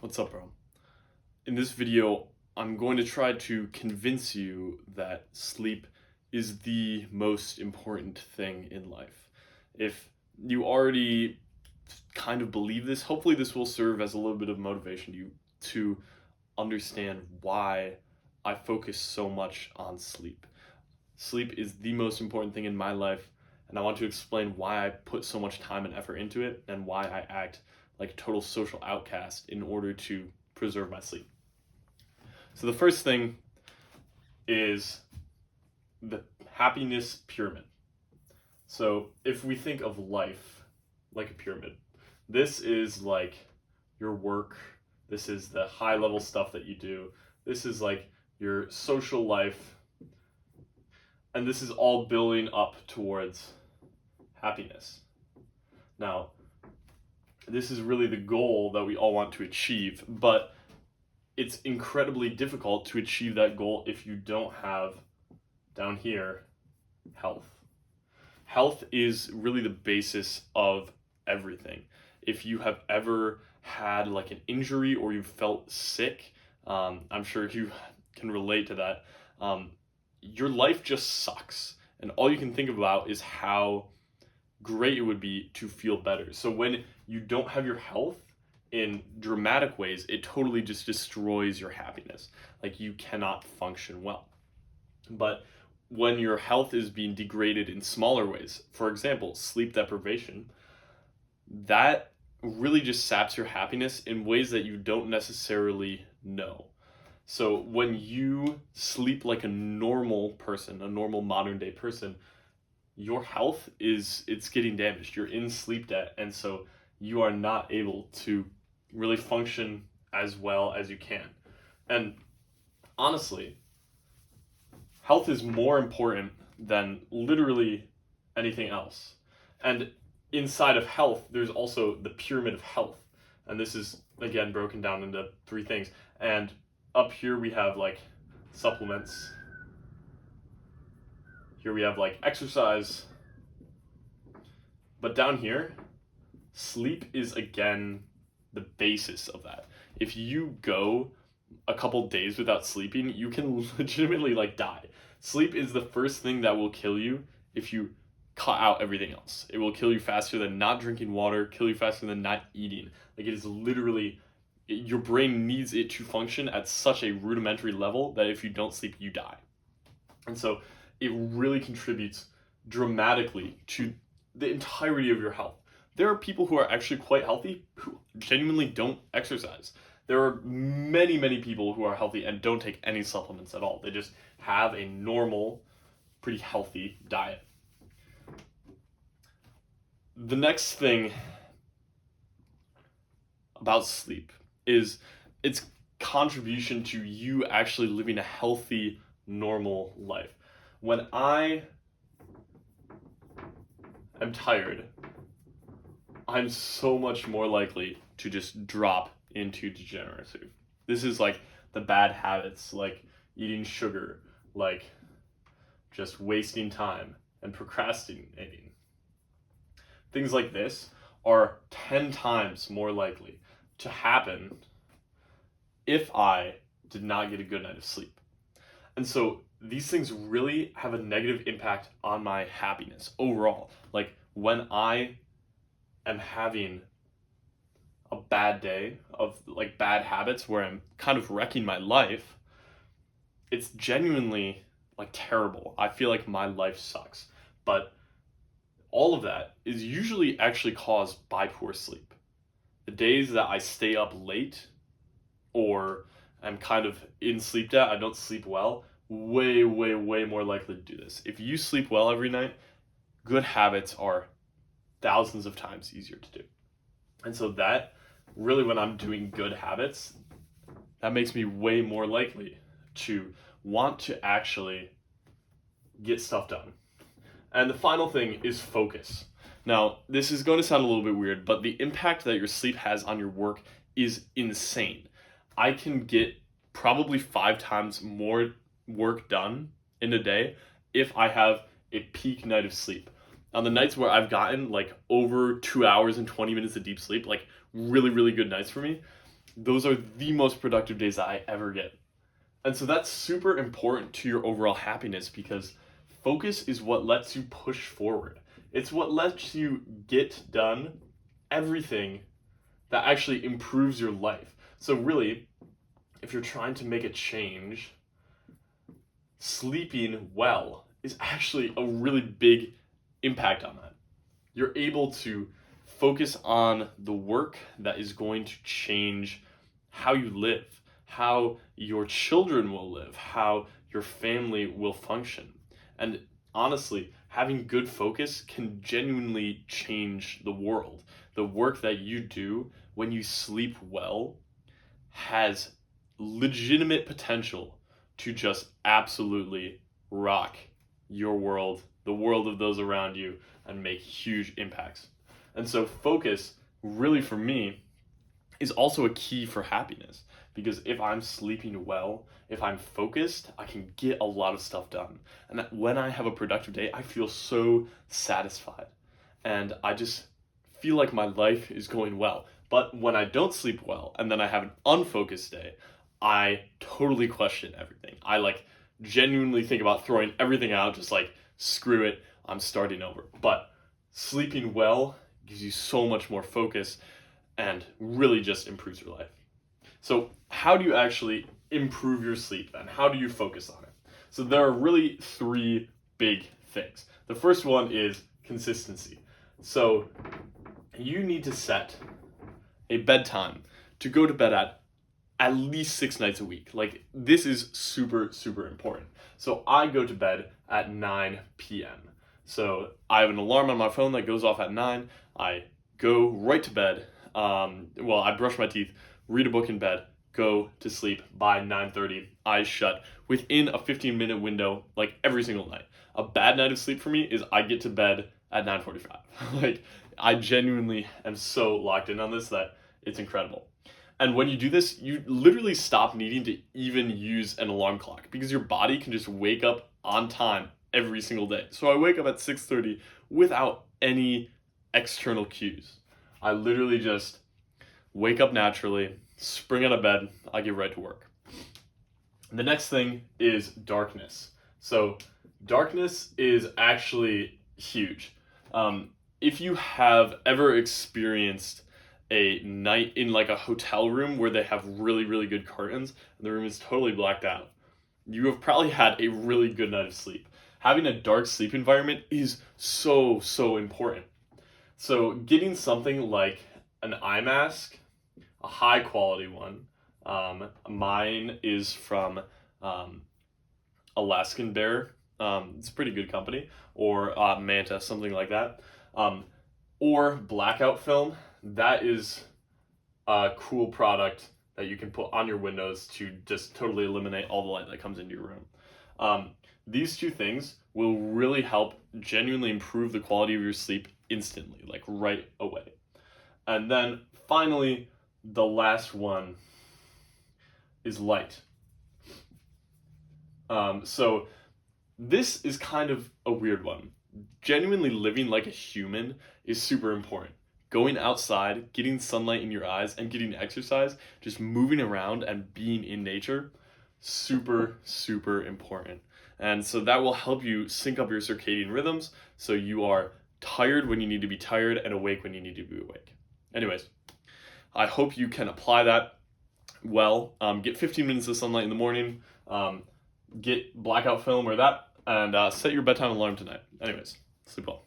What's up, bro? In this video, I'm going to try to convince you that sleep is the most important thing in life. If you already kind of believe this, hopefully this will serve as a little bit of motivation to you to understand why I focus so much on sleep. Sleep is the most important thing in my life, and I want to explain why I put so much time and effort into it and why I act like a total social outcast in order to preserve my sleep. So the first thing is the happiness pyramid. So if we think of life like a pyramid, this is like your work, this is the high level stuff that you do, this is like your social life, and this is all building up towards happiness. Now, this is really the goal that we all want to achieve, but it's incredibly difficult to achieve that goal if you don't have down here health. Health is really the basis of everything. If you have ever had like an injury or you felt sick, I'm sure you can relate to that. Your life just sucks, and all you can think about is how great it would be to feel better. So when you don't have your health in dramatic ways, it totally just destroys your happiness. Like you cannot function well. But when your health is being degraded in smaller ways, for example, sleep deprivation, that really just saps your happiness in ways that you don't necessarily know. So when you sleep like a normal person, a normal modern day person, your health is it's getting damaged. You're in sleep debt, and so you are not able to really function as well as you can. And honestly, health is more important than literally anything else. And inside of health, there's also the pyramid of health. And this is again broken down into three things. And up here we have like supplements. Here we have like exercise. But down here, sleep is again the basis of that. If you go a couple days without sleeping, you can legitimately like die. Sleep is the first thing that will kill you if you cut out everything else. It will kill you faster than not drinking water, kill you faster than not eating. Like it is literally your brain needs it to function at such a rudimentary level that if you don't sleep, you die. And so it really contributes dramatically to the entirety of your health. There are people who are actually quite healthy who genuinely don't exercise. There are many, many people who are healthy and don't take any supplements at all. They just have a normal, pretty healthy diet. The next thing about sleep is its contribution to you actually living a healthy, normal life. When I am tired, I'm so much more likely to just drop into degeneracy. This is like the bad habits, like eating sugar, like just wasting time and procrastinating. Things like this are 10 times more likely to happen if I did not get a good night of sleep. And so these things really have a negative impact on my happiness overall. Like when I am having a bad day of like bad habits where I'm kind of wrecking my life, it's genuinely like terrible. I feel like my life sucks. But all of that is usually actually caused by poor sleep. The days that I stay up late or I'm kind of in sleep debt, I don't sleep well, way, way, way more likely to do this. If you sleep well every night, good habits are thousands of times easier to do. And so that really, when I'm doing good habits, that makes me way more likely to want to actually get stuff done. And the final thing is focus. Now, this is going to sound a little bit weird, but the impact that your sleep has on your work is insane. I can get probably 5 times more work done in a day if I have a peak night of sleep. On the nights where I've gotten like over 2 hours and 20 minutes of deep sleep, like really, really good nights for me, those are the most productive days I ever get. And so that's super important to your overall happiness because focus is what lets you push forward. It's what lets you get done everything that actually improves your life. So, really, if you're trying to make a change, sleeping well is actually a really big impact on that. You're able to focus on the work that is going to change how you live, how your children will live, how your family will function. And honestly, having good focus can genuinely change the world. The work that you do when you sleep well has legitimate potential to just absolutely rock your world, the world of those around you, and make huge impacts. And so, focus, really for me, is also a key for happiness because if I'm sleeping well, if I'm focused, I can get a lot of stuff done. And when I have a productive day, I feel so satisfied and I just feel like my life is going well. But when I don't sleep well and then I have an unfocused day, I totally question everything. I like genuinely think about throwing everything out, just like screw it, I'm starting over. But sleeping well gives you so much more focus and really just improves your life. So, how do you actually improve your sleep and how do you focus on it? So, there are really three big things. The first one is consistency. So, you need to set a bedtime to go to bed at least 6 nights a week. Like, this is super, super important. So, I go to bed at 9 p.m. So, I have an alarm on my phone that goes off at 9. I go right to bed. I brush my teeth, read a book in bed, go to sleep by 9:30, eyes shut, within a 15-minute window, like every single night. A bad night of sleep for me is I get to bed at 9:45. Like, I genuinely am so locked in on this that it's incredible. And when you do this, you literally stop needing to even use an alarm clock because your body can just wake up on time every single day. So I wake up at 6:30 without any external cues. I literally just wake up naturally, spring out of bed, I get right to work. The next thing is darkness. So, darkness is actually huge. If you have ever experienced a night in like a hotel room where they have really, really good curtains and the room is totally blacked out, you have probably had a really good night of sleep. Having a dark sleep environment is so, so important. So, getting something like an eye mask, a high quality one. Mine is from Alaskan Bear. It's a pretty good company, or Manta, something like that. Or blackout film. That is a cool product that you can put on your windows to just totally eliminate all the light that comes into your room. These two things will really help genuinely improve the quality of your sleep instantly, like right away. And then finally, the last one is light. So this is kind of a weird one. Genuinely living like a human is super important. Going outside, getting sunlight in your eyes, and getting exercise, just moving around and being in nature, super, super important. And so that will help you sync up your circadian rhythms so you are tired when you need to be tired and awake when you need to be awake. Anyways, I hope you can apply that well. Get 15 minutes of sunlight in the morning, get blackout film or that, and set your bedtime alarm tonight. Anyways, sleep well.